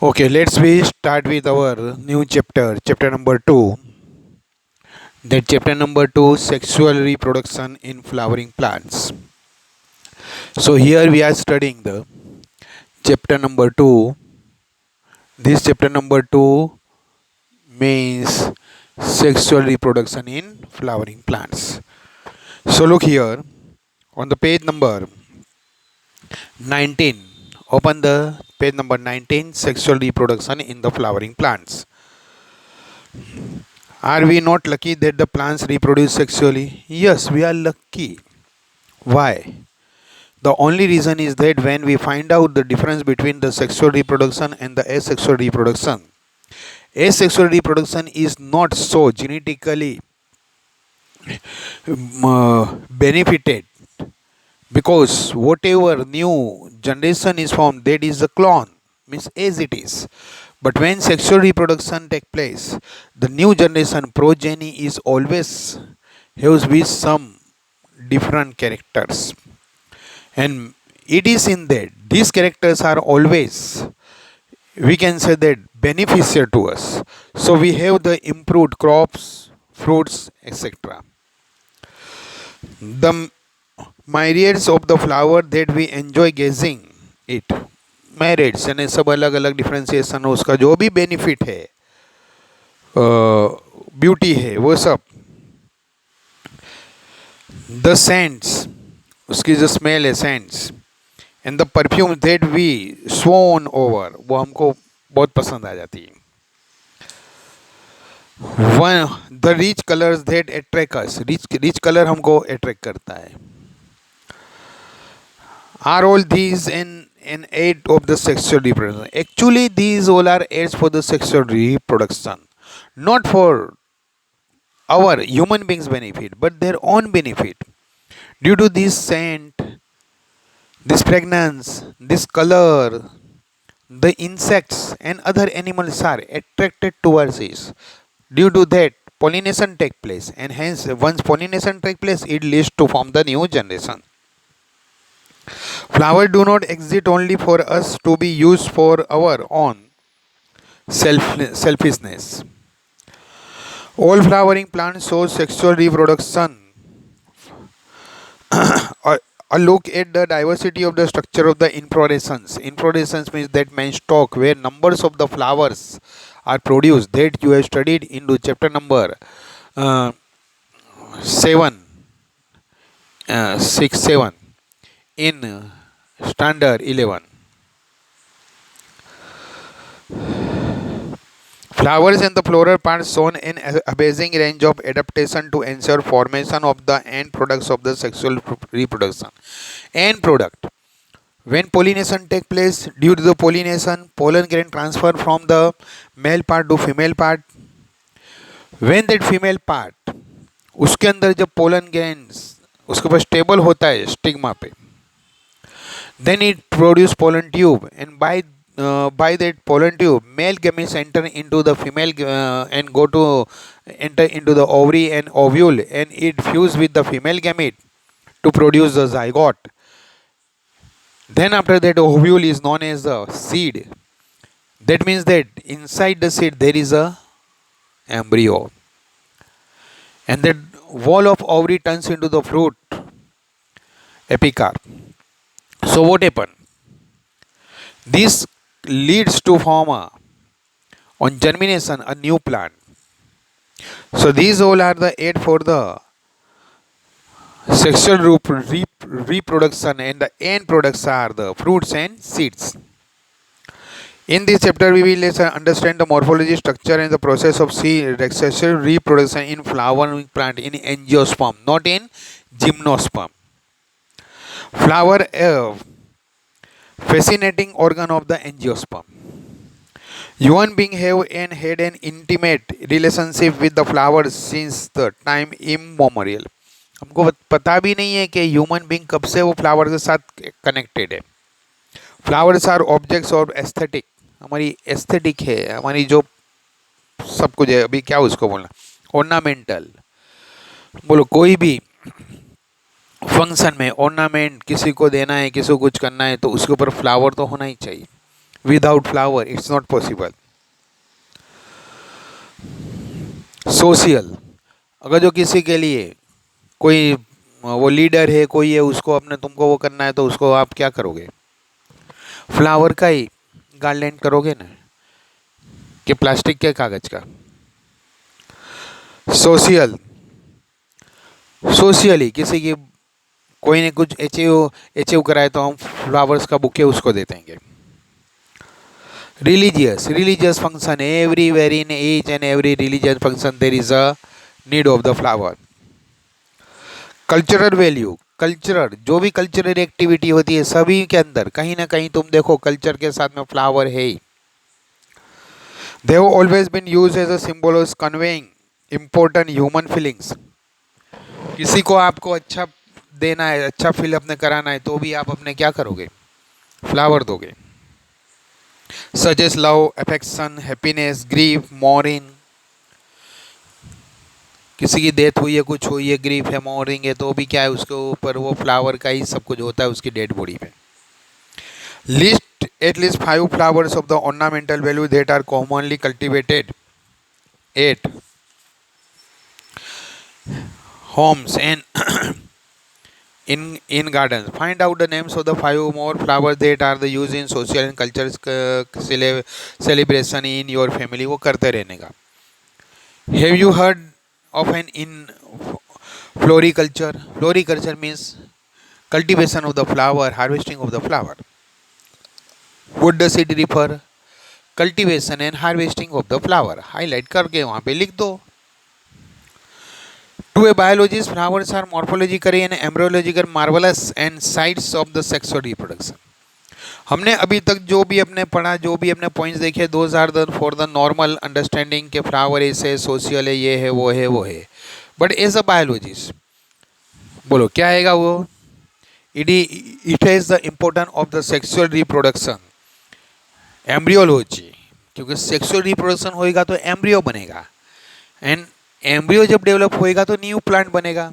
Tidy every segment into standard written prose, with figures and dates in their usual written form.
Okay, let's we start with our new chapter, chapter number 2. That chapter number 2, sexual reproduction in flowering plants. So here we are studying the chapter number 2. This chapter number 2 means sexual reproduction in flowering plants. So look here on the page number 19. Open the page number 19, sexual reproduction in the flowering plants. Are we not lucky that the plants reproduce sexually? Yes, we are lucky. Why? The only reason is that when we find out the difference between the sexual reproduction and the asexual reproduction is not so genetically benefited, because whatever new generation is formed, that is a clone, means as it is. But when sexual reproduction take place, the new generation progeny is always has with some different characters, and it is in that these characters are always, we can say, that beneficial to us. So we have the improved crops, fruits, etc. The myriads of the flower that we enjoy gazing it, मैरिड्स यानी सब अलग अलग differentiation हो, उसका जो भी benefit है, beauty है, वो सब, द सेंट्स, उसकी जो स्मेल है, scents, and the perfume that we swoon over, वो हमको बहुत पसंद आ जाती है. One the rich colours that attract us, rich colour हमको अट्रैक्ट करता है. Are all these an aid of the sexual reproduction? Actually, these all are aids for the sexual reproduction, not for our human beings' benefit, but their own benefit. Due to this scent, this fragrance, this color, the insects and other animals are attracted towards it. Due to that, pollination take place, and hence, once pollination take place, it leads to form the new generation. Flowers do not exist only for us to be used for our own selfishness. All flowering plants show sexual reproduction. A look at the diversity of the structure of the inflorescence. Inflorescence means that main stalk where numbers of the flowers are produced. That you have studied into chapter number 7, 6, 7 in standard 11. Flowers and the floral parts shown an amazing range of adaptation to ensure formation of the end products of the sexual reproduction. End product. When pollination take place, due to the pollination, pollen grain transfer from the male part to female part. When that female part, उसके अंदर जब pollen grains उसके पास stable होता है stigma पे, then it produce pollen tube, and by that pollen tube, male gametes enter into the female and go to enter into the ovary and ovule, and it fuse with the female gamete to produce the zygote. Then after that, ovule is known as the seed. That means that inside the seed there is a embryo, and that wall of ovary turns into the fruit, epicarp. So what happened? This leads to form on germination a new plant. So these all are the aid for the sexual reproduction, and the end products are the fruits and seeds. In this chapter, we will understand the morphology, structure, and the process of sexual reproduction in flowering plant in angiosperm, not in gymnosperm. Flower, fascinating organ of the angiosperm. Human beings have had an intimate relationship with the flowers since the time immemorial. हमको पता भी नहीं है कि human being कब से वो flower के साथ कनेक्टेड है. फ्लावर्स आर ऑब्जेक्ट्स और एस्थेटिक, हमारी एस्थेटिक है, हमारी जो सब कुछ है. अभी क्या उसको बोलना, ऑर्नामेंटल बोलो. कोई भी फंक्शन में ऑर्नामेंट किसी को देना है, किसी को कुछ करना है, तो उसके ऊपर फ्लावर तो होना ही चाहिए. Without flower, it's not possible. Social, अगर जो किसी के लिए कोई वो लीडर है, कोई है, उसको अपने तुमको वो करना है, तो उसको आप क्या करोगे? फ्लावर का ही गार्लैंड करोगे ना, कि प्लास्टिक के कागज का? सोशल, सोशली किसी की कोई ने कुछ अचीव अचीव कराए तो हम फ्लावर्स का बुके उसको दे देंगे. Religious, religious function, everywhere in each and every religious function there is a need of the flower. Cultural value, cultural जो भी कल्चरल एक्टिविटी होती है सभी के अंदर कहीं ना कहीं तुम देखो कल्चर के साथ में फ्लावर है ही. They have always been used as a symbol of conveying important human feelings. किसी को आपको अच्छा देना है, अच्छा फील अपने कराना है, तो भी आप अपने क्या करोगे? फ्लावर दोगे. Such as love, affection, happiness, grief, mourning. किसी की डेथ हुई है, कुछ हुई है, ग्रीफ है, मॉर्निंग है, तो भी क्या है, उसके ऊपर वो फ्लावर का ही सब कुछ होता है उसकी डेड बॉडी पे. List at least 5 flowers of the ornamental value that are commonly cultivated at homes and in gardens. Find out the names of the 5 more flowers that are the used in social and cultural celebration in your family. वो करते रहने का. Have you heard of an in floriculture? Floriculture means cultivation of the flower, harvesting of the flower. What does it refer? Cultivation and harvesting of the flower. Highlight करके वहाँ पे लिख दो. To a biologist flowers are morphologically and embryological marvellous and sites of the sexual reproduction. हमने अभी तक जो भी अपने पढ़ा, जो भी अपने पॉइंट्स देखे, those are the for the normal understanding के फ्लावर ऐसे सोशल है, ये है, वो है, वो है. बट एज अ बायोलॉजिस्ट बोलो क्या आएगा वो? It has the importance of the sexual reproduction, embryology. क्योंकि सेक्सुअल रिप्रोडक्शन होएगा तो एम्ब्रियो बनेगा, एंड एम्ब्रियो जब डेवलप होएगा तो न्यू प्लांट बनेगा.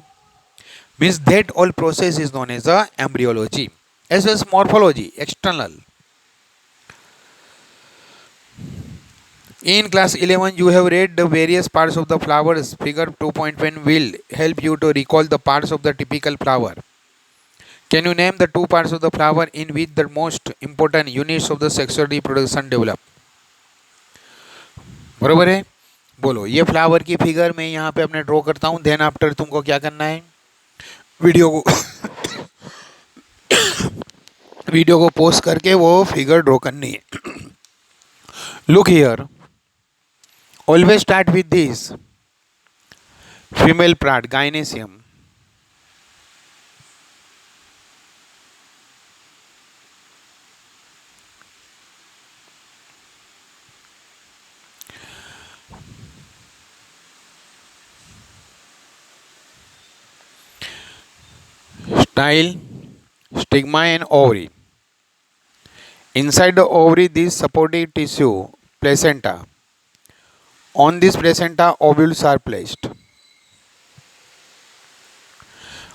Means that all process is known as a embryology. As well morphology external. In class 11 you have read the various parts of the flowers. Figure 2.1 will help you to recall the parts of the typical flower. Can you name the 2 parts of the flower in which the most important units of the sexual reproduction develop? बरोबर है. बोलो ये flower की figure मैं यहाँ पे अपने draw करता हूँ. देन आफ्टर तुमको क्या करना है? वीडियो को वीडियो को पोस्ट करके वो फिगर ड्रॉ करनी है. Look here. Always start with this female part, gynoecium. Style, stigma and ovary. Inside the ovary, this supportive tissue, placenta. On this placenta, ovules are placed.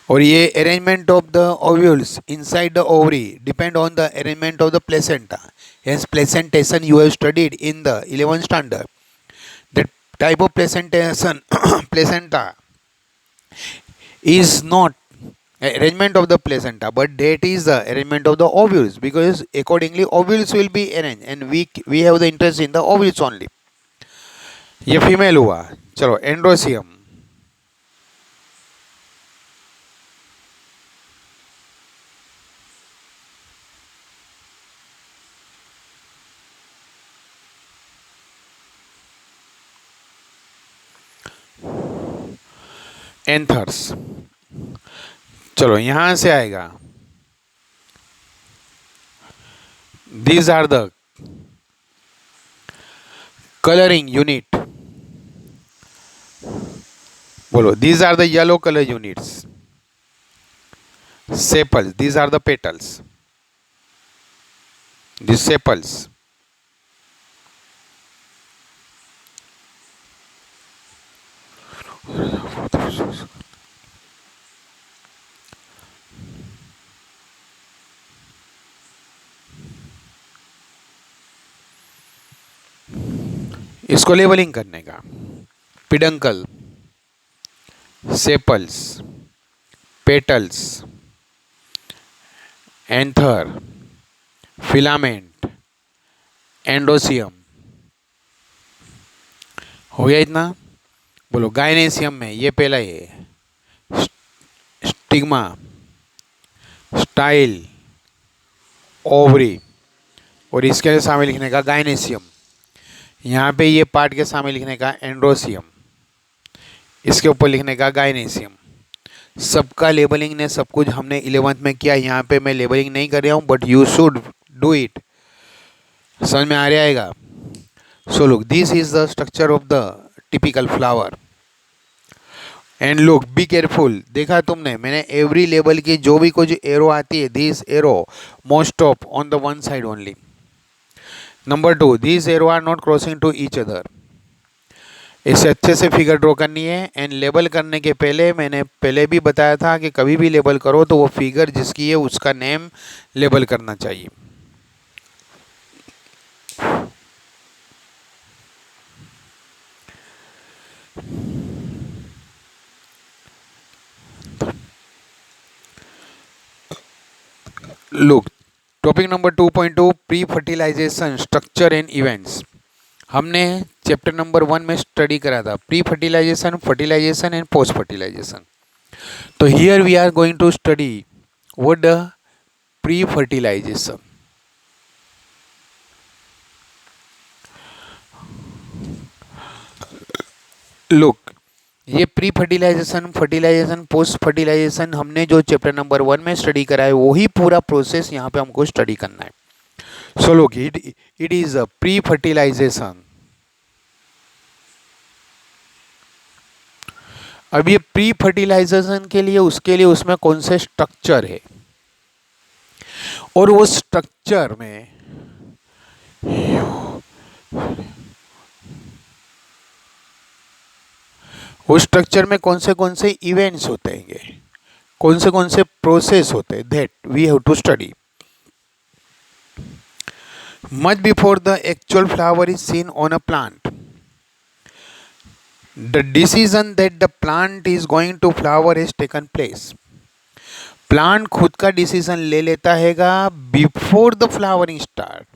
और ये arrangement of the ovules inside the ovary depend on the arrangement of the placenta. Hence, placentation you have studied in the 11th standard. The type of placentation placenta is not arrangement of the placenta, but that is the arrangement of the ovules, because accordingly ovules will be arranged, and we have the interest in the ovules only. ये female हुआ. चलो androecium. Anthers. चलो यहां से आएगा. These are the coloring unit. बोलो these are the yellow color units. Sepals. These are the petals. These sepals. इसको labelling करने का। Peduncle, sepals, petals, anther, filament, एंडोसियम। हो गया इतना। बोलो गायनेसियम में ये पहला ये स्टिग्मा, स्टाइल, ओवरी, और इसके लिए सामने लिखने का गायनेसियम। यहाँ पे ये पार्ट के सामने लिखने का एंड्रोसियम, इसके ऊपर लिखने का गायनेसियम। सबका लेबलिंग ने सब कुछ हमने 11th में किया। यहाँ पे मैं लेबलिंग नहीं कर रहा हूँ, but you should do it. समझ में आ रहा आएगा। सो look, this is the structure of the typical flower. And look, be careful. देखा तुमने, मैंने एवरी लेबल की जो भी कुछ एरो आती है, this arrow most of on the one side only. Number 2, this arrow are not crossing to each other. इसे अच्छे से फिगर ड्रॉ करनी है। एंड लेबल करने के पहले मैंने पहले भी बताया था कि कभी भी लेबल करो तो वो फिगर जिसकी है उसका नेम लेबल करना चाहिए। Look, topic number 2.2 pre fertilization structure and events. हमने चैप्टर नंबर 1 में स्टडी करा था pre fertilization, fertilization and post fertilization. तो here we are going to study what the pre fertilization. Look, ये pre fertilization, fertilization, post fertilization हमने जो chapter number 1 में study करा है वही पूरा प्रोसेस यहाँ पे हमको स्टडी करना है। So look, it is a pre fertilization. अब ये प्री फर्टिलाइजेशन के लिए उसके लिए उसमें कौन से स्ट्रक्चर है, और वो स्ट्रक्चर में उस स्ट्रक्चर में कौन से इवेंट्स होते हैं, कौन से प्रोसेस होते हैं, that we have to study. Much before the actual flower is seen on a plant, the decision that the plant is going to flower has taken place. Plant खुद का डिसीजन ले लेता हैगा before the flowering start.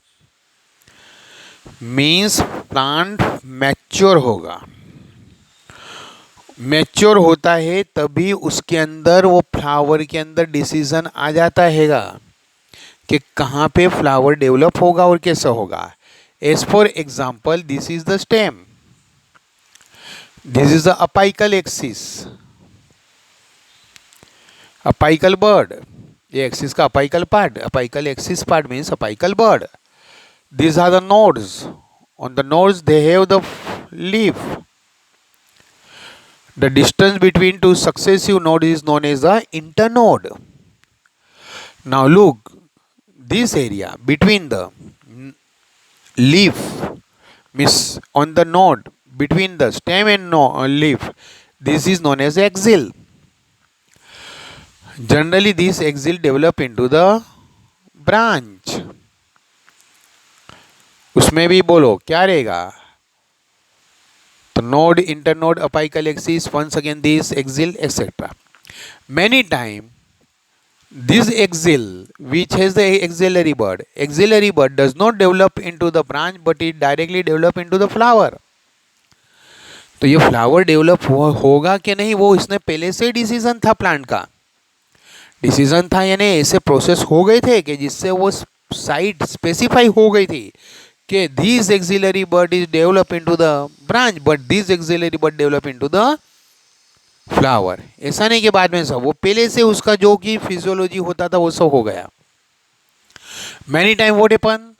Means plant mature होगा, mature होता है तभी उसके अंदर वो फ्लावर के अंदर डिसीजन आ जाता हैगा कि कहाँ पे फ्लावर डेवलप होगा और कैसा होगा। As for example, this is the stem, this is the apical axis, apical bud, ये एक्सिस का apical part, apical axis part means apical bud. These are the nodes. On the nodes they have the leaf. The distance between two successive nodes is known as the internode. Now look, this area between the leaf means on the node between the stem and leaf, this is known as axil. Generally this axil develop into the branch. उसमें भी बोलो क्या रहेगा, तो node, internode, apical axis, once again this axil, etc. Many time this axil which has the axillary bud does not develop into the branch but it directly develop into the flower. तो ये flower develop होगा कि नहीं वो इसने पहले से decision था, प्लांट का डिसीजन था, यानी ऐसे प्रोसेस हो गए थे कि जिससे वो साइट स्पेसिफाई हो गई थी कि this axillary bud is develop into the branch but this axillary bud develop into the flower. ऐसा नहीं कि बाद में सब, वो पहले से उसका जो कि फिजियोलॉजी होता था वो सब हो गया। Many time what happen,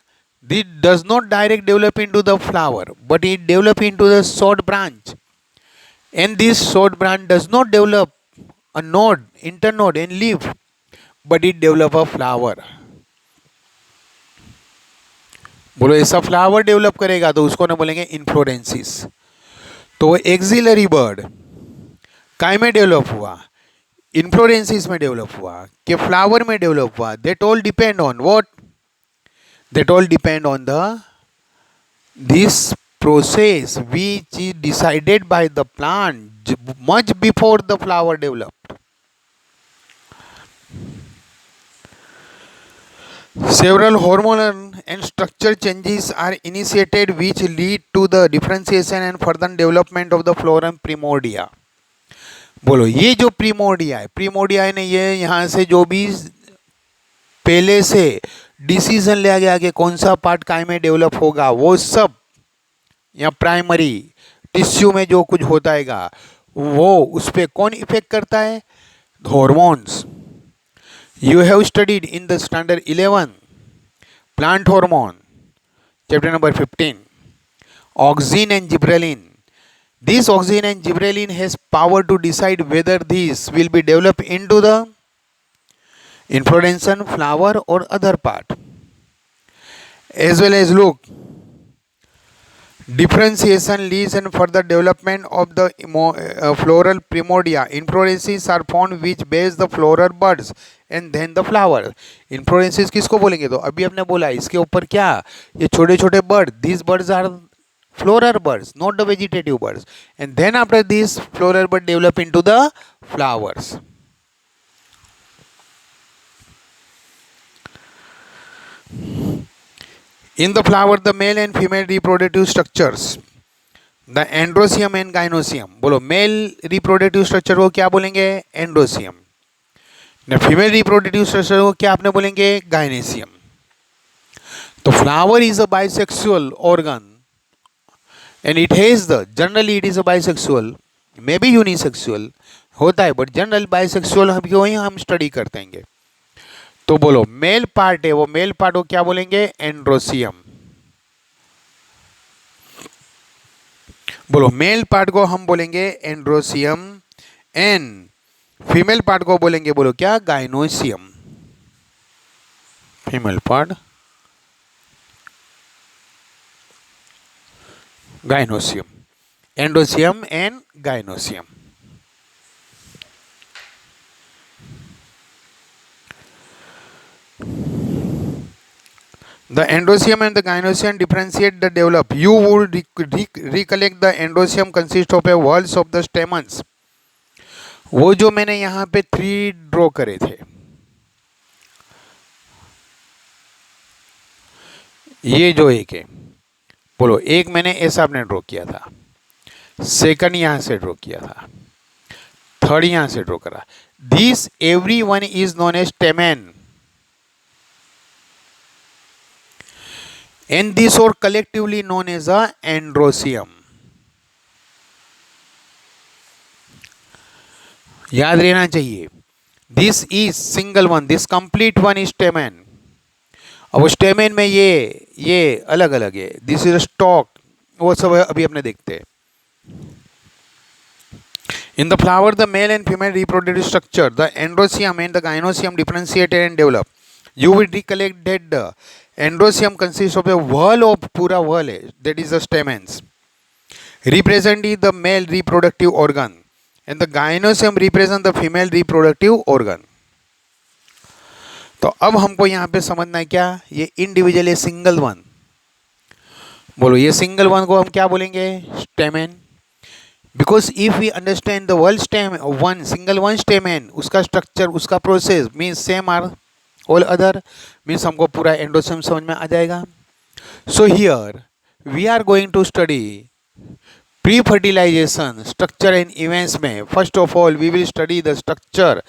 this does not direct develop into the flower but it develop into the short branch and this short branch does not develop a node, internode and leaf but it develop a flower. बोलो ऐसा flower develop करेगा तो उसको ना बोलेंगे इन्फ्लोरेंसिस। तो वो axillary bud काय में डेवलप हुआ, इन्फ्लोरेंसिस में डेवलप हुआ कि फ्लावर में डेवलप हुआ, that all depend on what, that all depend on the this process which is decided by the plant much before the flower developed. Several hormonal and structure changes are initiated which lead to the differentiation and further development of the florum primordia. बोलो ये जो प्रीमोडिया है, प्रीमोडिया है ना, ये यहाँ से जो भी पहले से डिसीजन लिया गया कि कौन सा पार्ट काय में डेवलप होगा, वो सब या प्राइमरी टिश्यू में जो कुछ होता है वो उस पर कौन इफेक्ट करता है? Hormones. You have studied in the standard 11 plant hormone chapter number 15 auxin and gibberellin. This auxin and gibberellin has power to decide whether these will be developed into the inflorescence, flower or other part. As well as look, differentiation leads and further development of the floral primordia. Inflorescences are found which bears the floral buds and then the flower. Inflorescences किसको बोलेंगे? तो अभी आपने बोला इसके ऊपर क्या, ये छोटे छोटे bird, these birds are floral birds, not the vegetative birds, and then after this floral bud develop into the flowers. In the flower, the male and female reproductive structures, the androecium and gynoecium. बोलो male reproductive structure को क्या बोलेंगे? Androecium. न female reproductive structure को क्या आपने बोलेंगे? गाइनेसियम. तो flower is a bisexual organ and it has the, generally it is a bisexual, may be unisexual होता है, बट जनरल बाइसेक्सुअल हम क्यों ही हम स्टडी करते हैं. तो बोलो मेल पार्ट है, वो मेल पार्ट को क्या बोलेंगे? एंड्रोसियम. बोलो मेल पार्ट को हम बोलेंगे एंड्रोसियम एंड फीमेल पार्ट को बोलेंगे, बोलो क्या? Gynoecium. Female part gynoecium, androecium and gynoecium. The androecium and the gynoecium differentiate the develop. You would recollect the androecium consists of a whorls of the stamens. वो जो मैंने यहाँ पे 3 draw करे थे, ये जो एक है, बोलो एक मैंने ऐसा आपने ड्रॉ किया था, सेकंड यहाँ से ड्रॉ किया था, थर्ड यहाँ से ड्रॉ करा. This every one is known as stamen. And these are collectively known as a androecium. याद रहना चाहिए. This is single one. This complete one is stamen. अब stamen में ये अलग अलग है. This is a stalk. वो सब अभी अपने देखते हैं. In the flower, the male and female reproductive structure, the androecium and the gynoecium differentiated and develop. You will recollect that the androecium consists of a whorl of पूरा whorl है, that is the stamens, representing the male reproductive organ, and the gynoecium represent the female reproductive organ. तो अब हमको यहाँ पे समझना है क्या, ये इंडिविजुअल है, सिंगल वन. बोलो ये सिंगल वन को हम क्या बोलेंगे? Stamen. Because if we understand the world stem one single one stamen, उसका स्ट्रक्चर, उसका process means same are all other, means हमको पूरा एंडोसियम समझ में आ जाएगा. So here we are going to study pre fertilization structure and events में. First of all we will study the structure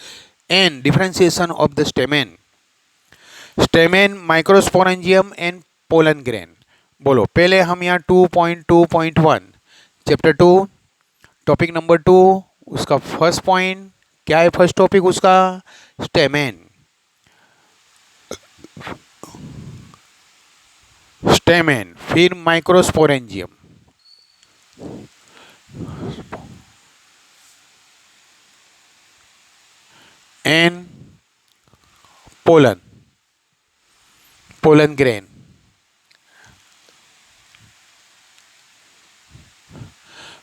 and differentiation of the stamen. Stamen, microsporangium and pollen grain. बोलो पहले हम यहाँ 2.2.1 chapter 2 topic number 2, उसका first point क्या है? First topic उसका stamen. Stamen, फिर microsporangium, and pollen, pollen grain.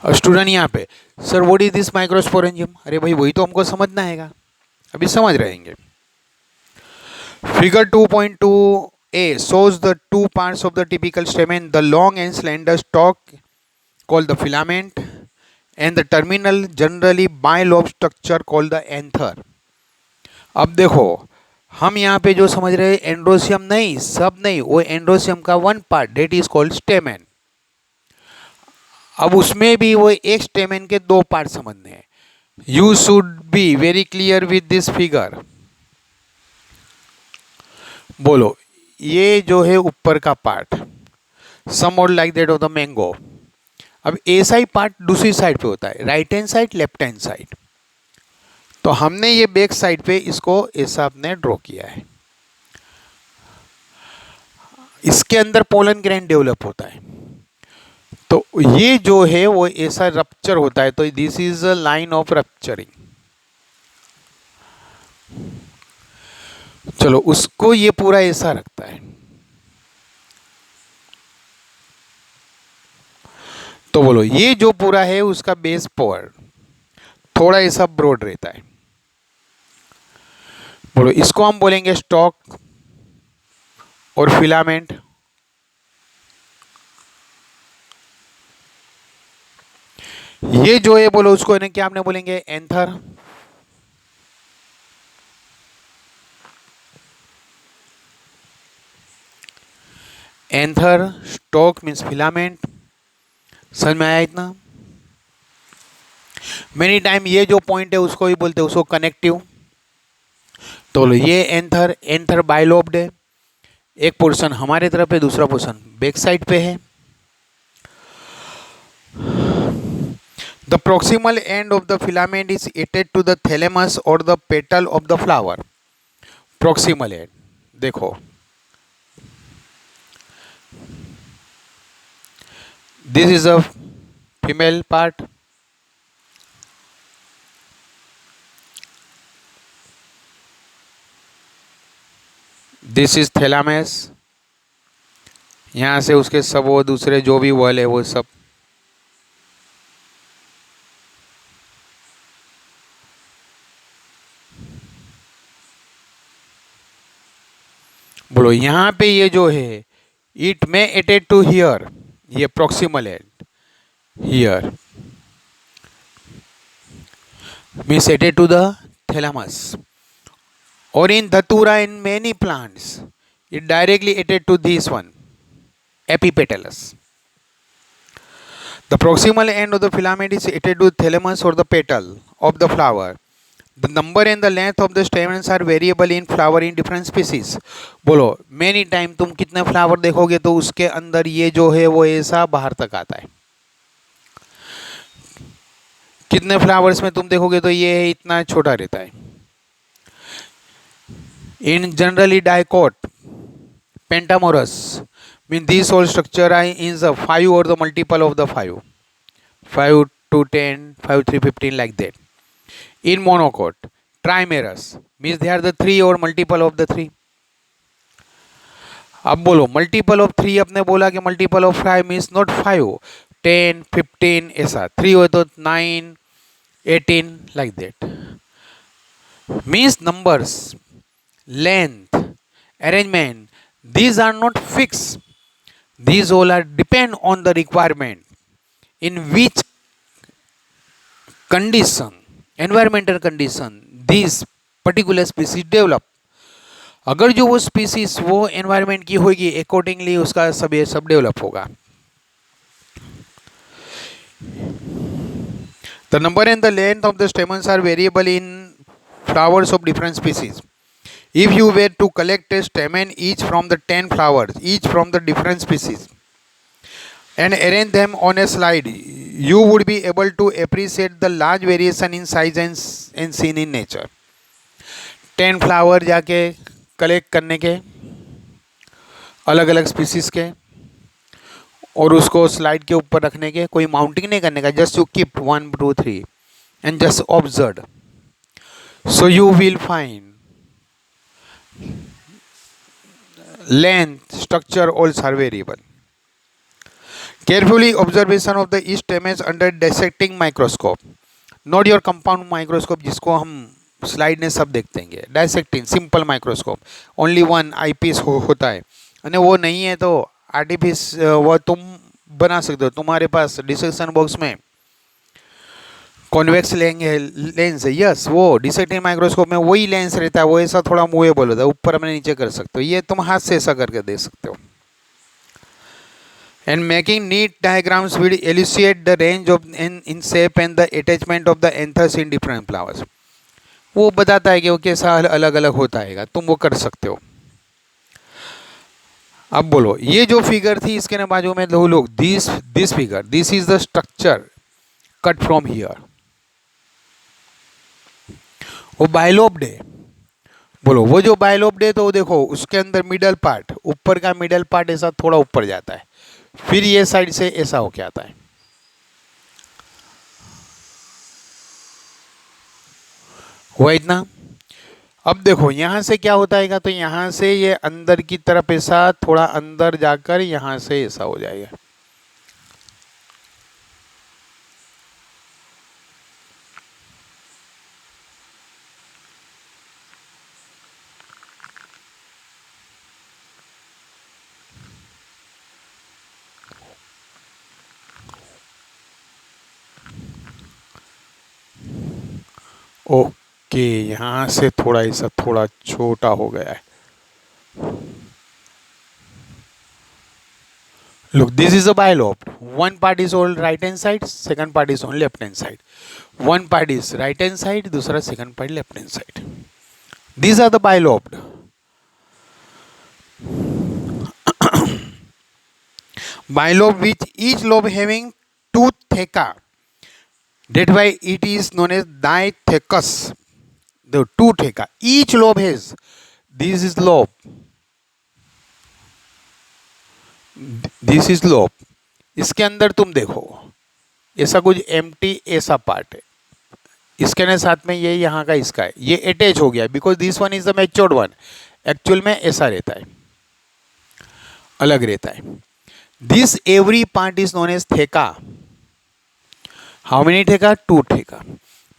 और स्टूडेंट यहाँ पे, sir what is this microsporangium? अरे भाई वही तो हमको समझना हैगा, अभी समझ रहेंगे. Figure 2.2 A shows the two parts of the typical stamen, the long and slender stalk called the filament and the terminal generally bilobe structure called the anther. अब देखो, हम यहाँ पे जो समझ रहे हैं एंड्रोसियम नहीं, सब नहीं, वो एंड्रोसियम का one part that is called stamen. अब उसमें भी वो एक स्टेमेन के दो पार्ट समझने हैं। You should be very clear with this figure. बोलो, ये जो है ऊपर का पार्ट, सम और like that of the mango. अब ऐसा ही पार्ट दूसरी साइड पे होता है, right hand side, left hand side. तो हमने ये बैक साइड पे इसको ऐसा अपने ड्रॉ किया है। इसके अंदर पोलन ग्रैंड डेवलप होता है, तो ये जो है वो ऐसा रप्चर होता है, तो this is a line of rupturing. चलो, उसको ये पूरा ऐसा रखता है। तो बोलो, ये जो पूरा है उसका बेस पावर थोड़ा ऐसा ब्रॉड रहता है। बोलो, इसको हम बोलेंगे स्टॉक और फिलामेंट। ये जो है बोलो उसको क्या हमने बोलेंगे anther. Anther, stock means filament. समझ में आया इतना? मेनी टाइम ये जो पॉइंट है उसको ही बोलते हैं उसको कनेक्टिव। तो बोलो, ये एंथर, एंथर बाइलोब्ड है, एक पोर्शन हमारे तरफ है, दूसरा पोर्शन बैक साइड पे है। The proximal end of the filament is एटेड टू द थैलेमस और the petal of the flower. Proximal end देखो, this is a female part, this is thalamus. यहाँ से उसके सब वो दूसरे जो भी वॉल है वो सब। बोलो, यहाँ पे ये जो है इट में अटैच टू हियर, ये proximal end here means attach to the thalamus. और in datura in many plants it directly attached to this one, epipetalus. The proximal end of the filament is attached to the thalamus or the petal of the flower. The number and the length of the stamens are variable in flower in different species. बोलो, many time तुम कितने flower देखोगे तो उसके अंदर ये जो है वो ऐसा बाहर तक आता है। कितने फ्लावर्स में तुम देखोगे तो ये इतना छोटा रहता है। In generally dicot, pentamorous mean these all structure are in the 5 or the multiple of the 5, 5 to 10, 5 3 15 like that. In monocot, trimerous means they are the 3 or multiple of the 3. अब बोलो, मल्टीपल ऑफ 3 अपने बोला कि multiple of 5 means not 5, 10 15 ऐसा, 3 हो तो 9 18 like that. Means numbers, length, arrangement, these are not fixed. These all are depend on the requirement in which condition, environmental condition, these particular species develop. अगर जो वो species वो environment की होगी accordingly उसका सब ये सब डेवलप होगा। The number and the length of the stamens are variable in flowers of different species. If you were to collect a stamen each from the 10 flowers, each from the different species, and arrange them on a slide, you would be able to appreciate the large variation in size and seen in nature. 10 flower जाके collect करने के अलग अलग species के और उसको slide के ऊपर रखने के, कोई माउंटिंग नहीं करने का, just you keep 1 2 3 and just observe, so you will find length, structure also are variable. Carefully observation of the stamens under dissecting microscope, not your compound microscope जिसको हम स्लाइड ने सब देखते हैं. Dissecting simple microscope only one eyepiece होता है. અને वो नहीं है तो आर्टिफिस वो तुम बना सकते हो. तुम्हारे पास डिसेक्शन बॉक्स में कॉन्वेक्स लेंस है. यस, वो डिसेक्टिंग माइक्रोस्कोप में वही लेंस रहता है. वो ऐसा थोड़ा मूवेबल होता है, ऊपर में नीचे कर सकते हो. ये तुम हाथ से ऐसा करके देख सकते हो. And making neat diagrams will elucidate the range of in shape and the attachment of the anthers in different flowers. वो बताता है कि वो कैसा अलग अलग होता है. तुम वो कर सकते हो. अब बोलो, ये जो फिगर थी इसके बाजू में दो लोग. This figure, this is the structure cut from here. वो बायलोब्ड है. बोलो, वो जो बायलोब्ड है तो वो देखो उसके अंदर मिडल पार्ट, ऊपर का मिडल पार्ट ऐसा थोड़ा ऊपर जाता है, फिर ये साइड से ऐसा होके आता है. हुआ इतना. अब देखो यहां से क्या होता है, तो यहां से ये अंदर की तरफ ऐसा थोड़ा अंदर जाकर यहां से ऐसा हो जाएगा. ओके, यहाँ से थोड़ा ऐसा थोड़ा छोटा हो गया है. Look, this is a bilobe. One part is on right hand side, second part is on left hand side. One part is right hand side, दूसरा second part left hand side. These are the bilobed. Bilobe which each lobe having two theca. That's why it is known as dithecus. The two theca. Each lobe has. This is lobe. This is lobe. इसके अंदर तुम देखो ऐसा कुछ empty ऐसा part है. इसके ने साथ में ये यहाँ का इसका है, ये अटैच हो गया because this one is the matured one. Actual में ऐसा रहता है, अलग रहता है. This every part is known as theca. How many theca? Two theca.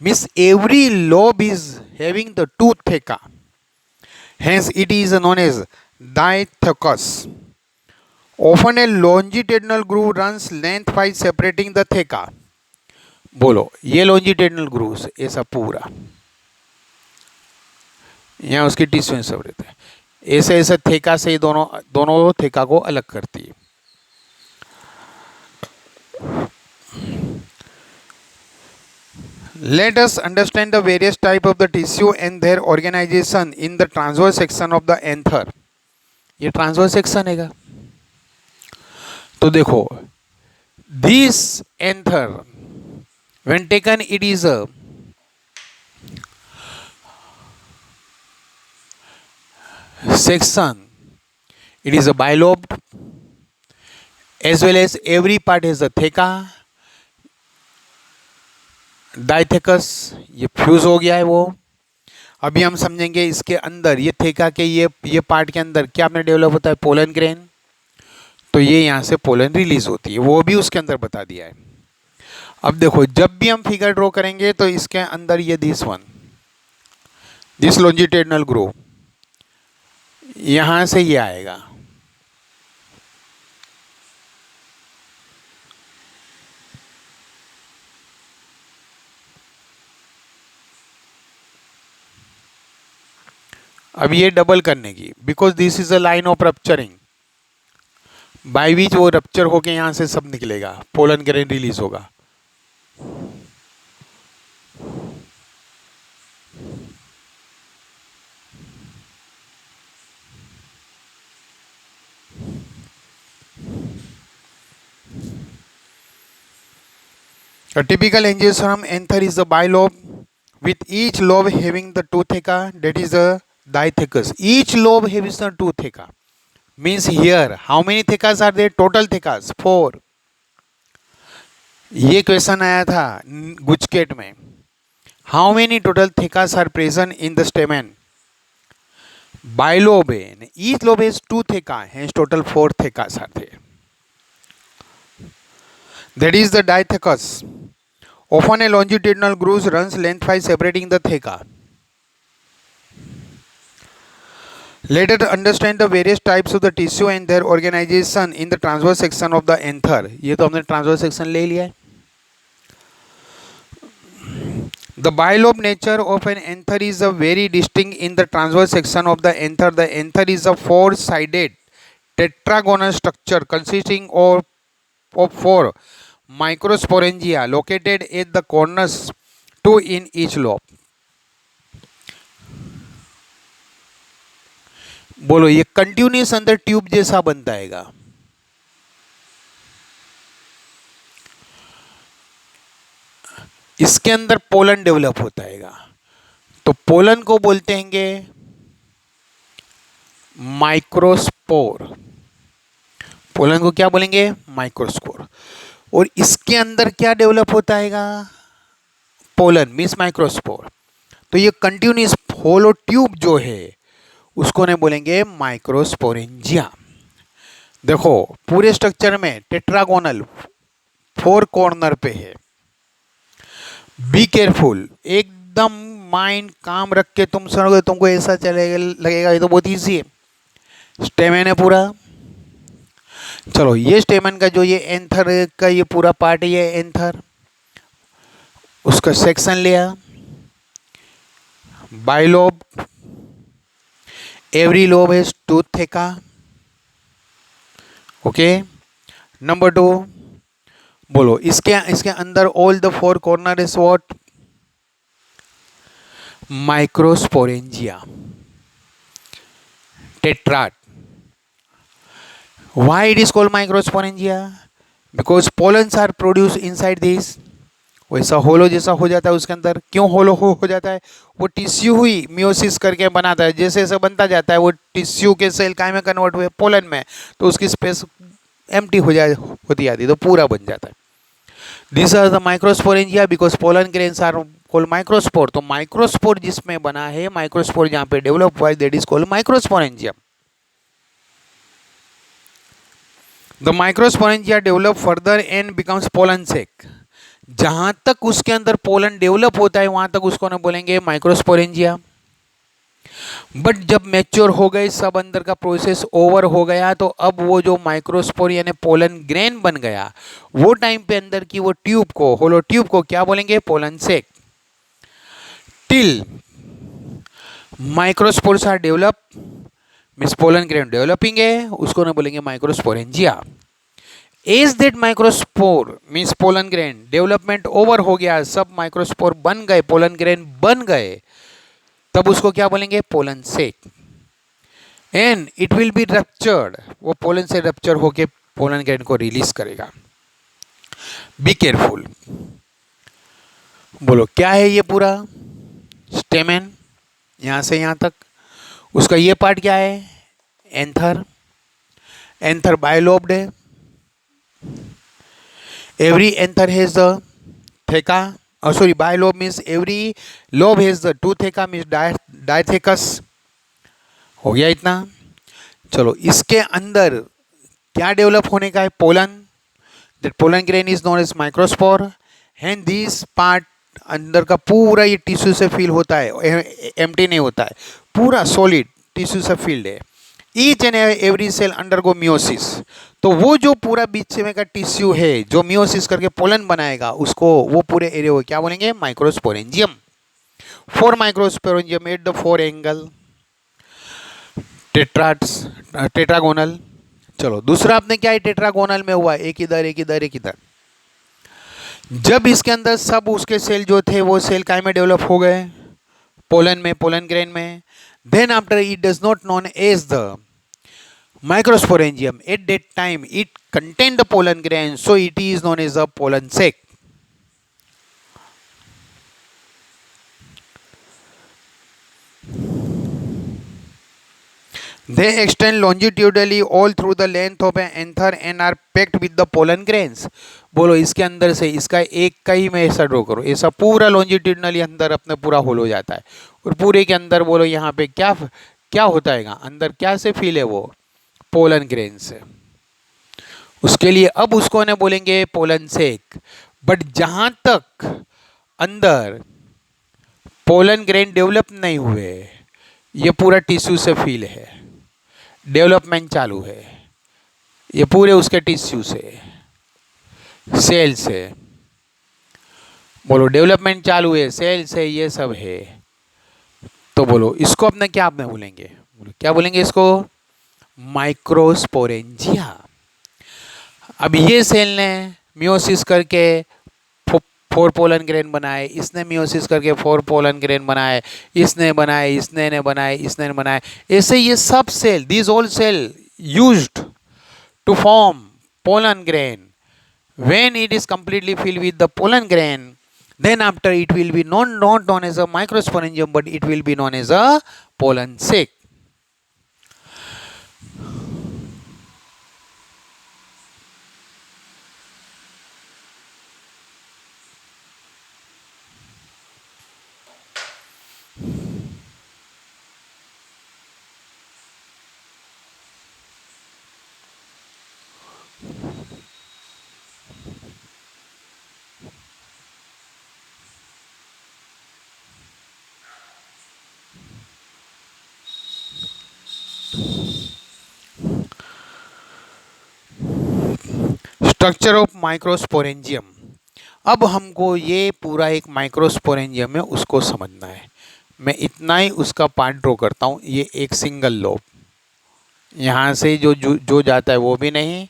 Means every lobe is having the two theca. Hence it is known as dithecus. Often a longitudinal groove runs lengthwise separating the theca. बोलो, ये longitudinal grooves ऐसा पूरा यहाँ उसकी tissue सब रहता है. ऐसे ऐसे थेका से दोनों थेका को अलग करती है. Let us understand the various type of the tissue and their organization in the transverse section of the anther. ये transverse section है. तो देखो, this anther when taken it is a section, it is a bilobed as well as every part has a theca. डाइथेकस ये fuse हो गया है वो. अभी हम समझेंगे इसके अंदर ये थेका के ये पार्ट के अंदर क्या अपने डेवलप होता है, पोलन ग्रेन. तो ये यहाँ से पोलन रिलीज होती है, वो भी उसके अंदर बता दिया है. अब देखो, जब भी हम फिगर ड्रॉ करेंगे तो इसके अंदर ये दिस लॉन्जिट्यूडिनल ग्रूव यहाँ से ये आएगा. अब ये डबल करने की, because this is a line of rupturing by which वो रप्चर होके यहाँ से सब निकलेगा, पोलन ग्रेन रिलीज होगा. A typical angiosperm anther is the bilobe with each lobe having the two theca, that is the dithecus. Each lobe has the two theca. Means here, how many thecas are there? Total thecas 4. ये question आया था गुजकेट में. How many total thecas are present in the stamen? Bilobe. Each lobe has 2 theca, hence total 4 thecas are there. That is the dithecus. Often a longitudinal groove runs lengthwise separating the theca. Let us understand the various types of the tissue and their organization in the transverse section of the anther. ये तो हमने transverse section ले लिया है. The bilobe nature of an anther is a very distinct in the transverse section of the anther. The anther is a four-sided tetragonal structure consisting of four microsporangia located at the corners, two in each lobe. बोलो ये continuous अंदर tube जैसा बनता है. इसके अंदर pollen develop होता है. तो पोलन को बोलते हैं माइक्रोस्पोर. पोलन को क्या बोलेंगे? माइक्रोस्पोर. और इसके अंदर क्या डेवलप होता है? Pollen means microspore. तो ये कंटिन्यूस होलो ट्यूब जो है उसको ने बोलेंगे माइक्रोस्पोरेंजिया. देखो पूरे स्ट्रक्चर में टेट्रागोनल फोर कॉर्नर पे है. बी केयरफुल, एकदम माइंड काम रख के तुम सुनोगे तुमको ऐसा चलेगा लगेगा ये तो बहुत ईजी है. स्टेमेन है पूरा. चलो ये स्टेमेन का जो ये एंथर का ये पूरा पार्ट है, ये एंथर उसका सेक्शन लिया. Bilobe, every lobe has two theca. Okay. Number 2 बोलो इसके अंदर all the four corner is what? Microsporangia, tetrad. Why it is called microsporangia? Because pollens are produced inside this. वैसा होलो जैसा हो जाता है उसके अंदर. क्यों होलो हो जाता है? वो टिश्यू ही मियोसिस करके बनाता है. जैसे जैसे बनता जाता है वो टिश्यू के सेल काय में कन्वर्ट हुए? पोलन में. तो उसकी स्पेस एम्प्टी होती जाती है तो पूरा बन जाता है. This are the microsporangia because pollen grains are called microspore. तो माइक्रोस्पोर जिसमें बना है, माइक्रोस्पोर जहाँ पे डेवलप हुआ है, that is called microsporangia. The microsporangia develop further and becomes pollen sac. जहां तक उसके अंदर पोलन डेवलप होता है वहां तक उसको ना बोलेंगे माइक्रोस्पोरेंजिया. बट जब मैच्योर हो गए, सब अंदर का प्रोसेस ओवर हो गया, तो अब वो जो माइक्रोस्पोर यानी पोलन ग्रेन बन गया, वो टाइम पे अंदर की वो ट्यूब को, होलो ट्यूब को क्या बोलेंगे? Pollen sac. Till microspores are develop means pollen grain developing है, उसको ना बोलेंगे microsporangia. As that microspore means pollen grain development over हो गया, सब माइक्रोस्पोर बन गए, पोलन ग्रेन बन गए, तब उसको क्या बोलेंगे? Pollen sac. And it will be ruptured, वो पोलन से रप्चर होके पोलन ग्रेन को रिलीज करेगा. Be careful. बोलो क्या है ये पूरा? स्टेमेन यहां से यहां तक. उसका ये पार्ट क्या है? एंथर. एंथर बायलोब्ड है. Every anther has the theca. Sorry, bilobe means every lobe has the two theca means dithecous. हो गया इतना. चलो इसके अंदर क्या डेवलप होने का है? Pollen. That pollen grain is known as microspore. And this part अंदर का पूरा ये टिश्यू से फिल होता है, एम्प्टी नहीं होता है, पूरा सॉलिड टिश्यू से फिल्ड है. Each and every cell undergo meiosis. तो वो जो पूरा बीच में का टिश्यू है जो मियोसिस करके पोलन बनाएगा, उसको वो पूरे एरिया को क्या बोलेंगे? Microsporangium. Four microsporangium at the four angle tetragonal. चलो दूसरा आपने क्या है? टेट्रागोनल में हुआ, एक इधर एक इधर एक इधर. जब इसके अंदर सब उसके सेल जो थे वो सेल काय में डेवलप हो गए? पोलन में, पोलन ग्रेन में. Then after it does not known as the microsporangium. At that time it contained the pollen grain, so it is known as a pollen sac. They extend longitudinally all through the length of an anther and are packed with the pollen grains. बोलो इसके अंदर से इसका एक का ही मैं ऐसा draw करो, ऐसा पूरा लॉन्जिट्यूडनली अंदर अपने पूरा होल हो जाता है. और पूरे के अंदर बोलो यहाँ पे क्या क्या होता है? अंदर क्या से फील है? वो पोलन ग्रेन से. उसके लिए अब उसको ने बोलेंगे पोलन सेक. बट जहां तक अंदर पोलन ग्रेन डेवलप नहीं हुए, ये पूरा टिश्यू से फील है. डेवलपमेंट चालू है, ये पूरे उसके टिश्यू से, सेल से। बोलो डेवलपमेंट चालू है, सेल से, ये सब है। तो बोलो इसको अपने क्या आपने बोलेंगे, बोलो क्या बोलेंगे इसको, माइक्रोस्पोरेंजिया। अब ये सेल ने मियोसिस करके 4 पोलन ग्रेन बनाए, इसने मियोसिस करके 4 पोलन ग्रेन बनाए, इसने बनाए, इसने ने बनाए, इसने ने बनाए, ऐसे ये सब cell, these all cell used to form pollen grain. When it is completely filled with the pollen grain, then after it will be not known as a microsporangium, but it will be known as a pollen sac. Structure of microsporangium. अब हमको ये पूरा एक microsporangium है उसको समझना है। मैं इतना ही उसका पार्ट ड्रॉ करता हूँ। ये एक सिंगल लोब, यहाँ से जो जाता है वो भी नहीं,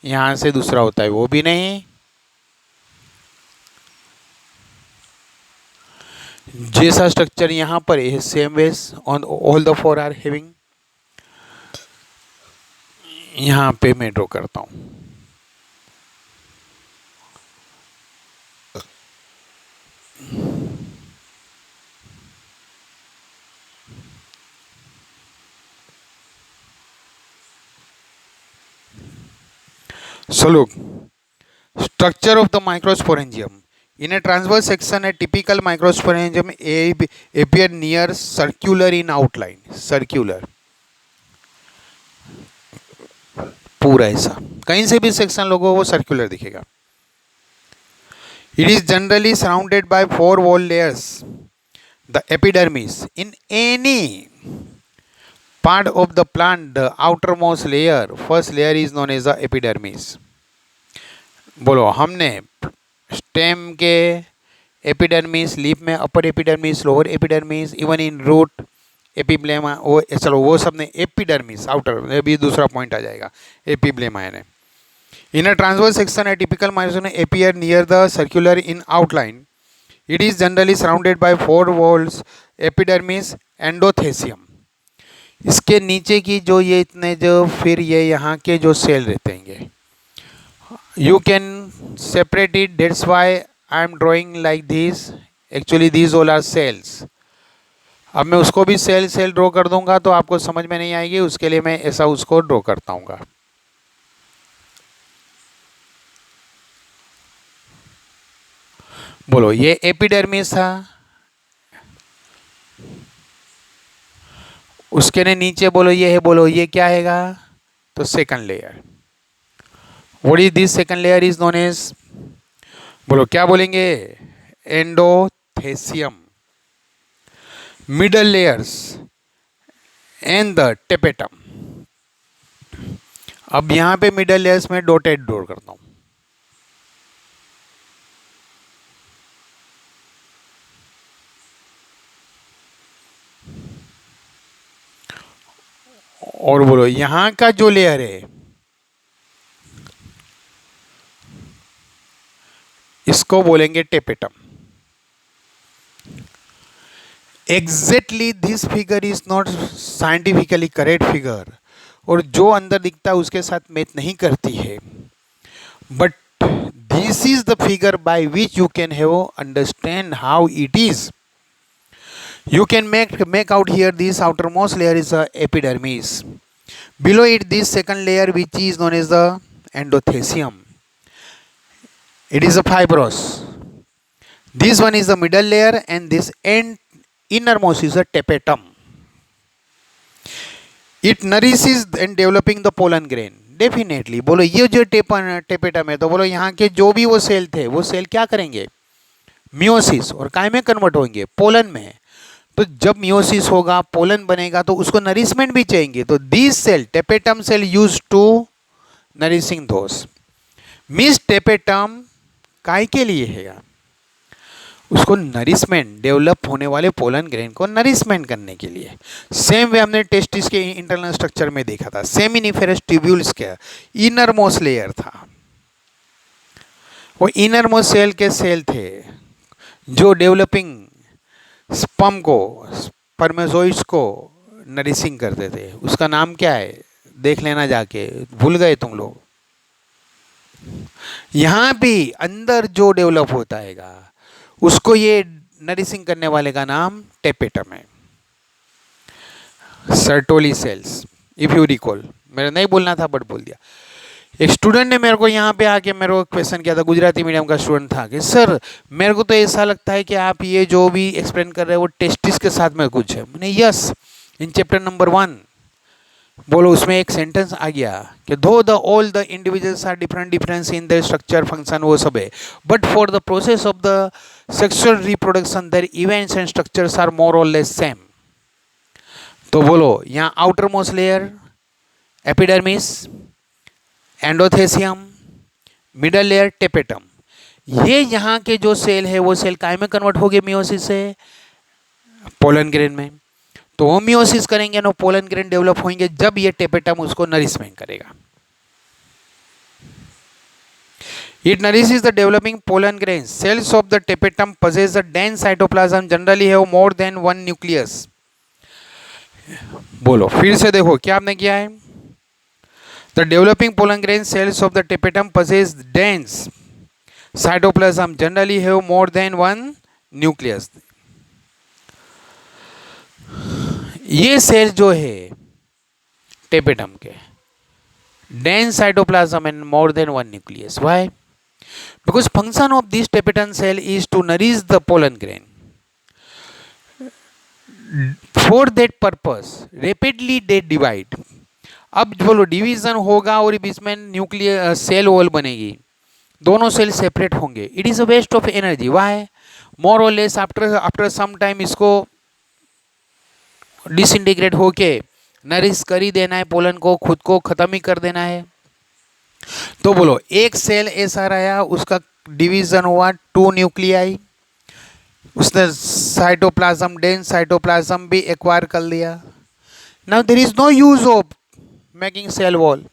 यहाँ से दूसरा होता है वो भी नहीं। जैसा स्ट्रक्चर यहाँ पर है same ways on all the 4 are having. यहाँ पे मैं ड्रॉ करता हूँ। So look, structure of the microsporangium. In a transverse section, a typical microsporangium appear near circular in outline. Circular. पूरा ऐसा, कहीं से भी सेक्शन लोगों को सर्कुलर दिखेगा। It is generally surrounded by 4 wall layers. The epidermis. In any part of the plant, the outermost layer, first layer is known as the epidermis. बोलो हमने स्टेम के एपिडर्मिस, लीफ में upper epidermis, lower epidermis, even in root epiblema, वो चलो वो सब ने epidermis outer, ये भी दूसरा पॉइंट आ जाएगा, एपिब्लेमा यानी। In a transverse section a typical microsporangium appear near the circular in outline. It is generally surrounded by 4 walls, epidermis, endothecium. इसके नीचे की जो ये इतने जो फिर ये यहाँ के जो सेल रहते हैं, you can separate it, that's why I am drawing like this. Actually these all are cells. अब मैं उसको भी सेल ड्रॉ कर दूंगा तो आपको समझ में नहीं आएगी, उसके लिए मैं ऐसा उसको ड्रॉ करता हूँ। बोलो ये एपिडर्मिस था, उसके ने नीचे बोलो ये है, बोलो ये क्या हैगा, तो second layer. What is this second layer is known as, बोलो क्या बोलेंगे, endothecium. Middle layers and the tapetum. अब यहाँ पे मिडल लेयर्स में डॉटेड ड्रॉ करता हूँ। और बोलो यहाँ का जो लेयर है इसको बोलेंगे tapetum. Exactly this figure is not scientifically correct figure, और जो अंदर दिखता है उसके साथ मैच नहीं करती है, but this is the figure by which you can have understand how it is. You can make out here this outermost layer is the epidermis. Below it this second layer which is known as the endothecium. It is a fibrous. This one is the middle layer and this innermost is a tapetum. It nourishes and developing the pollen grain. Definitely. बोलो ये जो tapetum है तो बोलो यहाँ के जो भी वो सेल थे वो सेल क्या करेंगे, मियोसिस और काय में कन्वर्ट होंगे, पोलन में। तो जब मियोसिस होगा, पोलन बनेगा, तो उसको नरिशमेंट भी चाहिए। तो this cell, tapetum cell, use to nourishing those. Means tapetum काय के लिए है? उसको नरिशमेंट, डेवलप होने वाले पोलन ग्रेन को नरिशमेंट करने के लिए। सेम वे हमने टेस्टिस के इंटरनल स्ट्रक्चर में देखा था। सेमिनिफेरस ट्यूब्यूल्स का इनर मोस्ट लेयर था, वो इनर मोस्ट सेल के सेल थे जो डेवलपिंग स्पर्म को, स्पर्मेजोइड्स को नरिशिंग करते थे। उसका नाम क्या है देख लेना जाके, भूल गए तुम लोग। यहां भी अंदर जो डेवलप होता है उसको ये नरिशिंग करने वाले का नाम टेपेटम है। Sertoli cells, if you recall, मेरा नहीं बोलना था बट बोल दिया। एक स्टूडेंट ने मेरे को यहाँ पे आके मेरे को क्वेश्चन किया था, गुजराती मीडियम का स्टूडेंट था, कि सर मेरे को तो ऐसा लगता है कि आप ये जो भी एक्सप्लेन कर रहे हैं वो टेस्टिस के साथ में कुछ है। मैंने यस, इन चैप्टर नंबर 1 बोलो, उसमें एक सेंटेंस आ गया कि though the all the individuals are difference in the structure function, वो सब है, but for the process of the sexual reproduction their events and structures are more और लेस सेम। तो बोलो, यहाँ outermost layer epidermis, endothecium, middle layer tapetum, ये यहाँ के जो सेल है वो सेल काय में कन्वर्ट हो गए मियोसिस से पोलन ग्रेन में। तो वो मियोसिस करेंगे ना, पोलन ग्रेन डेवलप होंगे जब ये टेपेटम उसको नरिशमेंट करेगा। It nourishes the developing pollen grains. Cells of the tapetum possess a dense cytoplasm, generally have more than one nucleus. बोलो फिर से, देखो क्या आपने किया है। The developing pollen grain cells of the tapetum possess dense cytoplasm, generally have more than one nucleus. ये cell जो है टेपेटम के, dense cytoplasm and more than one nucleus. Why? Because function of this tapetum cell is to nourish the pollen grain. For that purpose, rapidly they divide. अब बोलो division होगा और इसमें nuclear cell wall बनेगी, दोनों cell separate होंगे। It is a waste of energy. Why? More और less after some time इसको डिसइंटीग्रेट होके नरिश कर ही देना है, पोलन को खुद को खत्म ही कर देना है। तो बोलो एक सेल ऐसा रहा, उसका डिवीजन हुआ 2 न्यूक्लियाई, उसने साइटोप्लाज्म, डेंस साइटोप्लाज्म भी एक्वायर कर लिया। Now there is no use of making cell wall.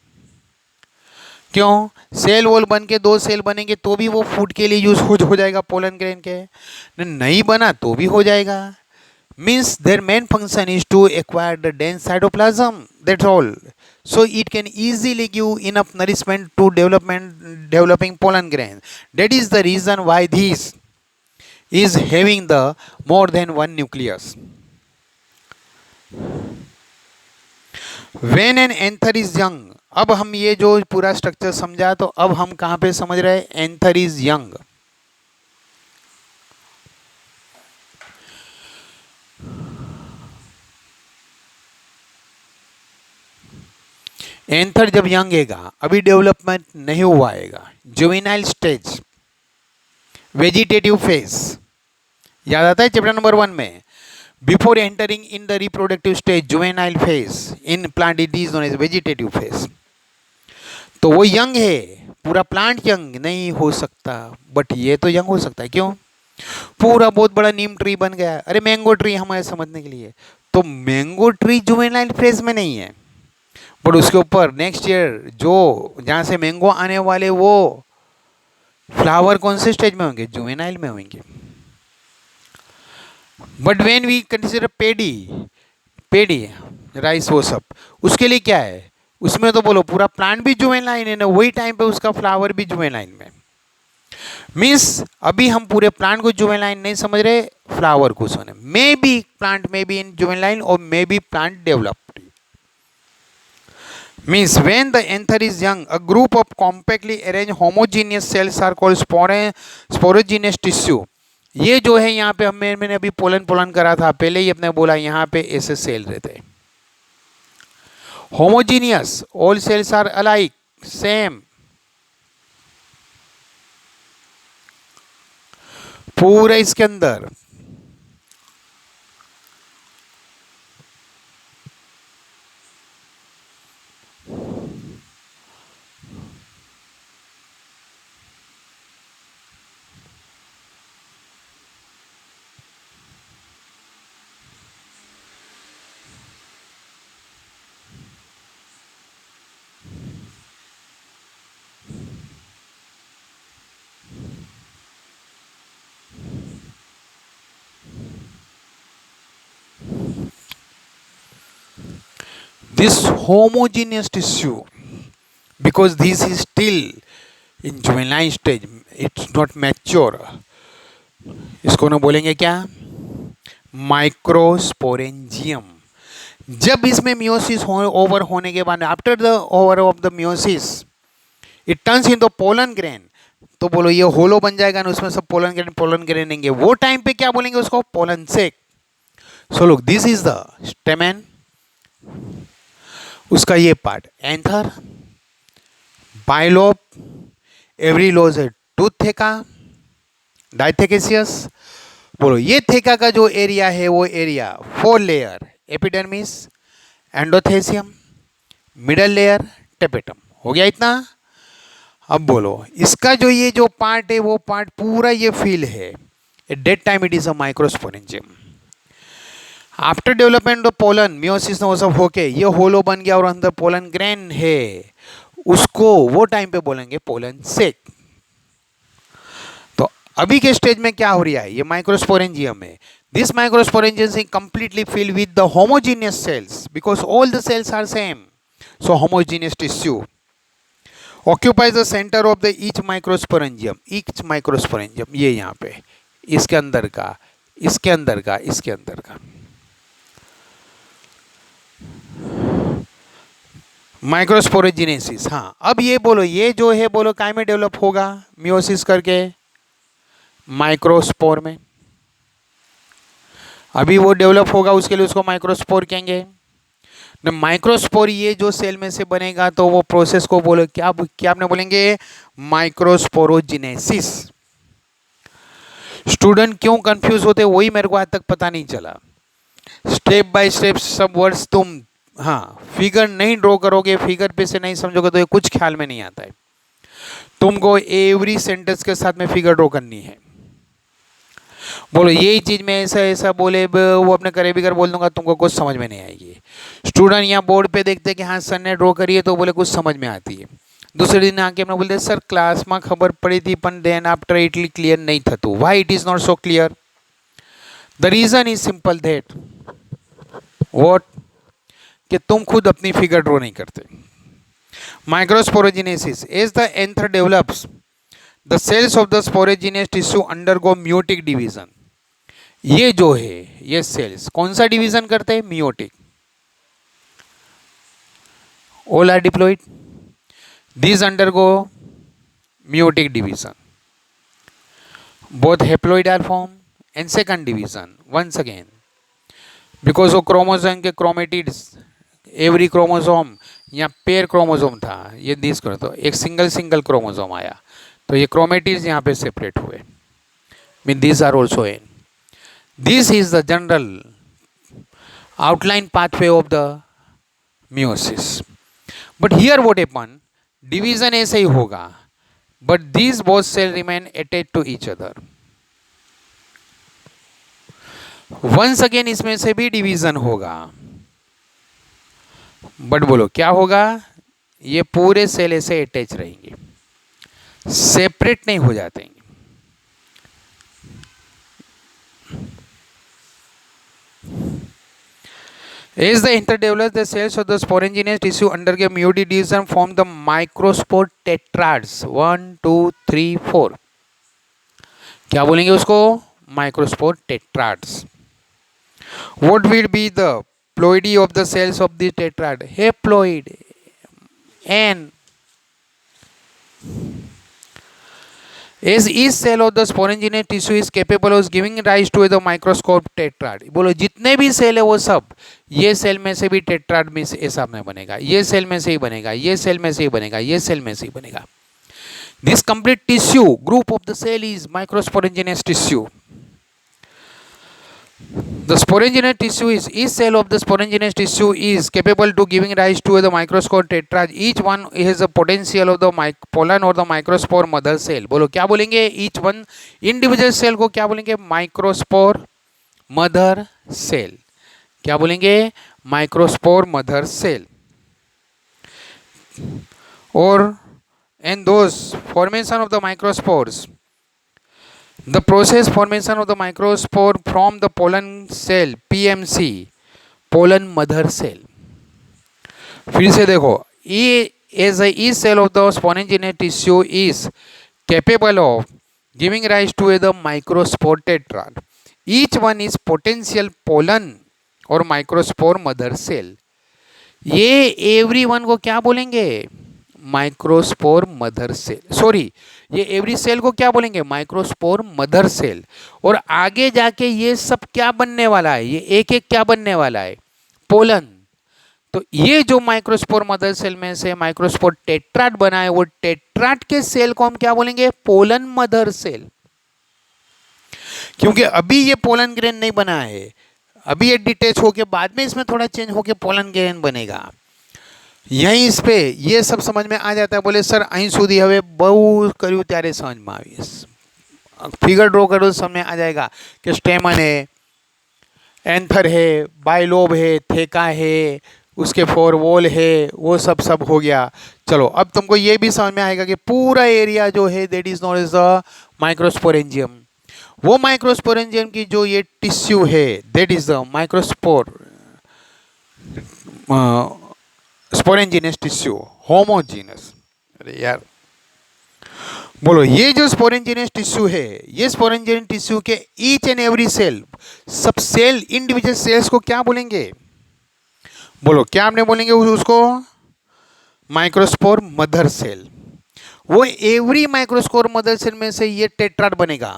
क्यों? सेल वॉल बन के 2 सेल बनेंगे तो भी वो फूड के लिए यूज हो जाएगा पोलन ग्रेन के, नहीं बना तो भी हो जाएगा। Means their main function is to acquire the dense cytoplasm, that's all. So it can easily give enough nourishment to developing pollen grain. That is the reason why this is having the more than one nucleus. When an anther is young, अब हम ये जो पूरा structure समझा, तो अब हम कहाँ पे समझ रहे हैं? Anther is young. एंथर जब यंग हैगा, अभी डेवलपमेंट नहीं हुआ आएगा, जुवेनाइल स्टेज, वेजिटेटिव फेज, याद आता है चैप्टर नंबर 1 में, before entering in the reproductive stage, juvenile phase, in plant it is known as vegetative phase. तो वो यंग है, पूरा प्लांट यंग नहीं हो सकता, बट ये तो यंग हो सकता है। क्यों? पूरा बहुत बड़ा नीम ट्री बन गया, अरे मैंगो ट्री हमारे समझने के लिए, तो मैंगो ट्री जुवेनाइल फेज में नहीं है, बट उसके ऊपर नेक्स्ट ईयर जो जहाँ से मैंगो आने वाले वो फ्लावर कौन से स्टेज में होंगे? जुवेनाइल में होंगे। But when we consider paddy rice, वो सब उसके लिए क्या है? उसमें तो बोलो पूरा प्लांट भी जुवेनाइल है ना, वही टाइम पे उसका फ्लावर भी जुवेनाइल में। मीन्स अभी हम पूरे प्लांट को जुवेनाइल नहीं समझ रहे, फ्लावर को सोने। मे बी प्लांट में बी इन जुवेनाइल और may be plant developed. Means when the anther is young, a group of compactly arranged homogeneous cells are called sporogenous tissue. ये जो है यहाँ पे मैंने अभी पोलन करा था, पहले ही अपने बोला यहाँ पे ऐसे सेल रहते हैं। Homogeneous, all cells are alike, same, पूरा इसके अंदर this homogeneous tissue, because this is still in juvenile stage, it's not mature, इसको ना बोलेंगे क्या, माइक्रोस्पोरेंजियम। जब इसमें मियोसिस ओवर होने के बाद, after the over of the meiosis, it turns into pollen grain, तो बोलो ये होलो बन जाएगा ना, उसमें सब पोलन ग्रेन देंगे, वो टाइम पे क्या बोलेंगे उसको, pollen sac. So look, this is the stamen, उसका ये part anther, bilobe, every lobe है टूथ थेका, डाइथेकेसियस। बोलो ये थेका का जो एरिया है वो area 4 layer, epidermis, endothecium, middle layer, tapetum, हो गया इतना। अब बोलो इसका जो ये जो पार्ट है वो पार्ट पूरा ये फील है, at that time it is a microsporangium. After development of pollen, meiosis वो सब होके ये होलो बन गया और अंदर पोलन ग्रेन है, उसको वो टाइम पे बोलेंगे पोलन सेक। तो अभी के स्टेज में क्या हो रहा है, ये माइक्रोस्पोरेंजियम है। This microsporangium is completely filled with the homogeneous cells, because all the cells are same, so homogeneous tissue occupies the center of the each microsporangium, ये यहाँ पे, इसके अंदर का, इसके अंदर का, इसके अंदर का माइक्रोस्पोरेजिनेसिस। हाँ, अब ये बोलो ये जो है बोलो काय में डेवलप होगा, मियोसिस करके माइक्रोस्पोर में, अभी वो डेवलप होगा, उसके लिए उसको माइक्रोस्पोर कहेंगे। माइक्रोस्पोर ये जो सेल में से बनेगा तो वो प्रोसेस को बोलो क्या, क्या आपने बोलेंगे, माइक्रोस्पोरोजिनेसिस। स्टूडेंट क्यों कंफ्यूज होते वही मेरे को आज तक पता नहीं चला। स्टेप बाय स्टेप सब वर्ड्स तुम, हाँ, फिगर नहीं ड्रॉ करोगे, फिगर पे से नहीं समझोगे तो ये कुछ ख्याल में नहीं आता है। तुमको एवरी सेंटेंस के साथ में फिगर ड्रॉ करनी है। बोलो यही चीज में ऐसा ऐसा बोले, वो अपने करे बिगर बोल दूंगा, तुमको कुछ समझ में नहीं आएगी। स्टूडेंट यहाँ बोर्ड पे देखते कि हाँ सर ने ड्रॉ करी है तो बोले कुछ समझ में आती है, दूसरे दिन आके अपने बोलते सर क्लास में खबर पड़ी थी पण देन आफ्टर इटली क्लियर नहीं था, तो why it is not so clear, the reason is simple that what, कि तुम खुद अपनी फिगर ड्रॉ नहीं करते। Microsporogenesis, as the anther develops the cells of the sporogenous tissue undergo meiotic division। ये जो है ये सेल्स कौन सा डिवीजन करते हैं, meiotic. all are diploid, these undergo meiotic division, both haploid are formed, and second division once again because वो chromosome के क्रोमेटिड्स, एवरी क्रोमोसोम यहाँ पेयर क्रोमोसोम था, ये दिस करो तो एक सिंगल क्रोमोसोम आया, तो ये क्रोमेटिड्स यहाँ पे सेपरेट हुए, mean these are also in. This is the general outline pathway of the meiosis. But here what happen, division ऐसे ही होगा, but these both cell remain attached to each other. Once again इसमें से भी division होगा, but बोलो क्या होगा, ये पूरे सेल ऐसे अटैच रहेंगे, सेपरेट नहीं हो जाते हैं। As the interdeveloped, the cells of the sporangineous tissue undergo meiotic division, form the microspore tetrads 1 2 3 4। क्या बोलेंगे उसको, microspore टेट्राड्स। What will be the ploidy of the cells of the tetrad? Haploid, and as each cell of the sporangineous tissue is capable of giving rise to the microscope tetrad। बोलो जितने भी cell है वो सब, ये cell में से भी टेट्राड में से ऐसा में बनेगा, ये सेल में से ही बनेगा, ये सेल में से ही बनेगा, ये सेल में से ही बनेगा। This complete tissue group of the cell is microsporangineous tissue। The sporangineous tissue is, each cell of the sporangineous tissue is capable to giving rise to the microscope tetrad। Each one has a potential of the pollen or the microspore mother cell। बोलो क्या बोलेंगे, each one individual cell को क्या बोलेंगे, microspore mother cell. क्या बोलेंगे, microspore mother cell. और and those formation of the microspores, the process formation of the microspore from the pollen cell, PMC, pollen mother cell। फिर से देखो, E as a each cell of the spontaneous tissue is capable of giving rise to the microspore tetrad. Each one is potential pollen और microspore mother cell. ये every one को क्या बोलेंगे? Microspore mother cell. Sorry, ये every cell को क्या बोलेंगे? Microspore mother cell. और आगे जाके ये सब क्या बनने वाला है? ये एक एक क्या बनने वाला है? पोलन. तो ये जो माइक्रोस्पोर मदर सेल में से माइक्रोस्पोर टेट्राड बना है, वो टेट्राड के सेल को हम क्या बोलेंगे? Pollen mother cell. क्योंकि अभी ये पोलन ग्रेन नहीं बना है, अभी ये डिटेच होके बाद में इसमें थोड़ा चेंज होके पोलन ग्रेन बनेगा. यहीं इस पे ये सब समझ में आ जाता है. बोले सर અહીં સુધી હવે બહુ કર્યું ત્યારે સમજમાં આવી. फिगर ड्रॉ करो समझ में आ जाएगा कि स्टेमन है, एंथर है, बाइलोब है, थेका है, उसके फोर वॉल है, वो सब हो गया. चलो अब तुमको ये भी समझ में आएगा कि पूरा एरिया जो है that is known as the microsporangium. वो माइक्रोस्पोरेंजियम की जो ये टिश्यू है that is the microspore sporogenous tissue homogeneous. अरे यार बोलो, ये जो स्पोरेंजिनस टिश्यू है, ये स्पोरेंजिनस टिश्यू के ईच एंड एवरी सेल, सब सेल इंडिविजुअल सेल्स को क्या बोलेंगे? बोलो क्या हमने बोलेंगे उसको? Microspore mother cell. वो एवरी माइक्रोस्पोर मदर सेल में से ये टेट्राड बनेगा.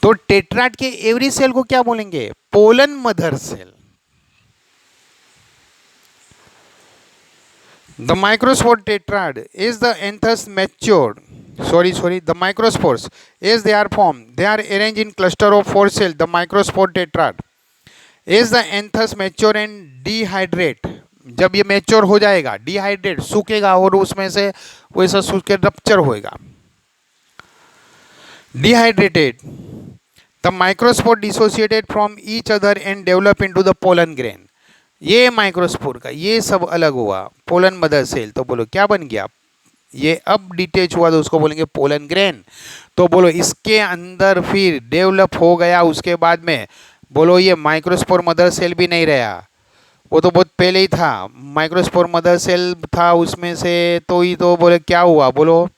तो टेट्राड के एवरी सेल को क्या बोलेंगे? Pollen mother cell. The microspore tetrad is the anthers matured. The microspores, as they are formed, they are arranged in cluster of 4 cells. The microspore tetrad, as the anthers mature and dehydrate, जब ये mature हो जाएगा, dehydrate सूखेगा और उसमें से वैसा सूख के रप्चर होएगा. Dehydrated, the microspore dissociated from each other and develop into the pollen grain. ये माइक्रोस्पोर का ये सब अलग हुआ, पोलन मदर सेल. तो बोलो क्या बन गया? ये अब डिटेच हुआ तो उसको बोलेंगे पोलन ग्रेन. तो बोलो इसके अंदर फिर डेवलप हो गया. उसके बाद में बोलो ये माइक्रोस्पोर मदर सेल भी नहीं रहा, वो तो बहुत पहले ही था. माइक्रोस्पोर मदर सेल था उसमें से, तो ही तो बोले क्या हुआ? बोलो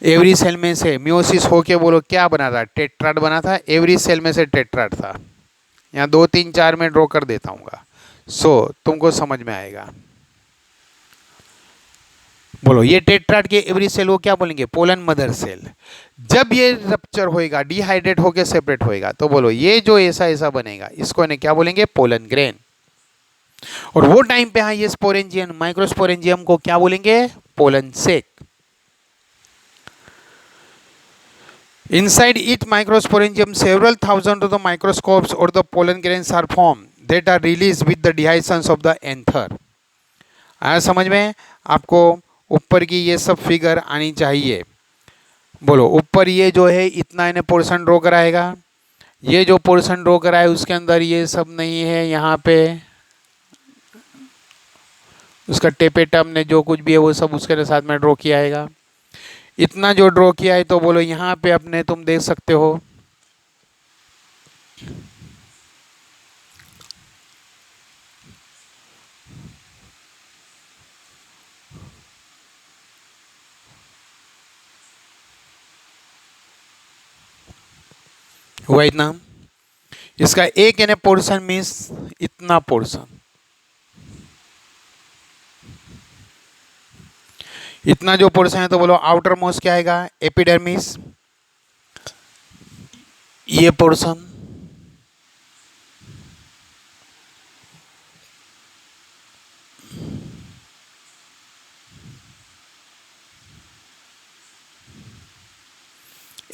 एवरी सेल में से मियोसिस होके बोलो क्या बना था? टेट्राड बना था. एवरी सेल में से टेट्राड था. यहाँ 2 3 4 में ड्रॉ कर देता हूँ. तुमको समझ में आएगा. बोलो ये टेट्राड के एवरी सेल को क्या बोलेंगे? Pollen mother cell. जब ये रप्चर होएगा, डिहाइड्रेट होके सेपरेट होएगा, तो बोलो ये जो ऐसा बनेगा इसको इन्हें क्या बोलेंगे? Pollen grain. और वो टाइम पे हाँ ये स्पोरेंजियम, माइक्रोस्पोरेंजियम को क्या बोलेंगे? Pollen sec. Inside each microsporangium, several thousands of the microscopes or the pollen grains are formed that are released with the dehiscence of the anther. आया समझ में? आपको ऊपर की ये सब फिगर आनी चाहिए. बोलो ऊपर ये जो है इतना इन्हें पोर्शन ड्रॉ कराएगा. ये जो पोर्शन ड्रॉ कराए उसके अंदर ये सब नहीं है. यहाँ पे उसका टेपेटम ने जो कुछ भी है वो सब उसके साथ में ड्रॉ किया आएगा. इतना जो ड्रॉ किया है तो बोलो यहाँ पे अपने तुम देख सकते हो. हुआ इतना. इसका एक यानी पोर्शन मीन्स इतना पोर्शन. इतना जो पोर्शन है तो बोलो आउटर मोस्ट क्या आएगा? एपिडर्मिस. ये पोर्शन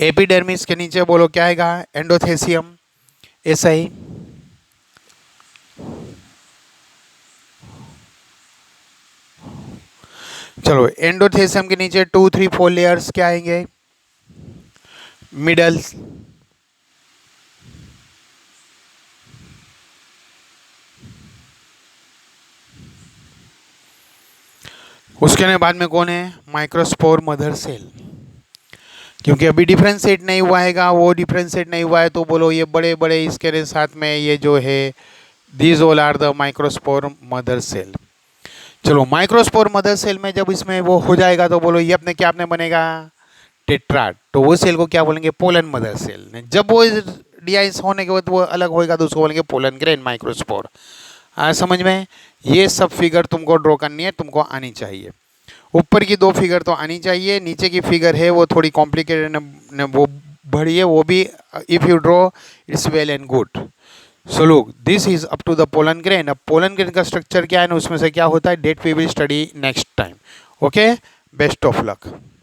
एपिडर्मिस के नीचे बोलो क्या आएगा? एंडोथेसियम. ऐसा ही चलो एंडोथेसियम के नीचे 2 3 4 लेयर्स क्या आएंगे? मिडल्स. उसके बाद में कौन है? Microspore mother cell. क्योंकि अभी डिफ्रेंशिएट नहीं हुआ हैगा, वो डिफ्रेंशिएट नहीं हुआ है तो बोलो ये बड़े बड़े इसके साथ में ये जो है these all are the microspore mother cell. चलो माइक्रोस्पोर मदर सेल में जब इसमें वो हो जाएगा तो बोलो ये अपने क्या अपने बनेगा टेट्राड, तो वो सेल को क्या बोलेंगे पोलन मदर सेल। जब वो डिआइस होने के बाद वो अलग होएगा तो उसको बोलेंगे पोलन ग्रेन माइक्रोस्पोर। समझ में? ये सब फिगर तुमको ड्रॉ करनी है, तुमको आनी चाहिए। ऊपर की 2 फिगर तो आनी चाहिए, नीचे की फिगर है वो थोड़ी कॉम्प्लिकेटेड न वो बड़ी है, वो भी if you draw its well and good. So look this is up to the pollen grain. अब पोलन ग्रेन का स्ट्रक्चर क्या है ना, उसमें से क्या होता है that we will study next time. Okay, best of luck.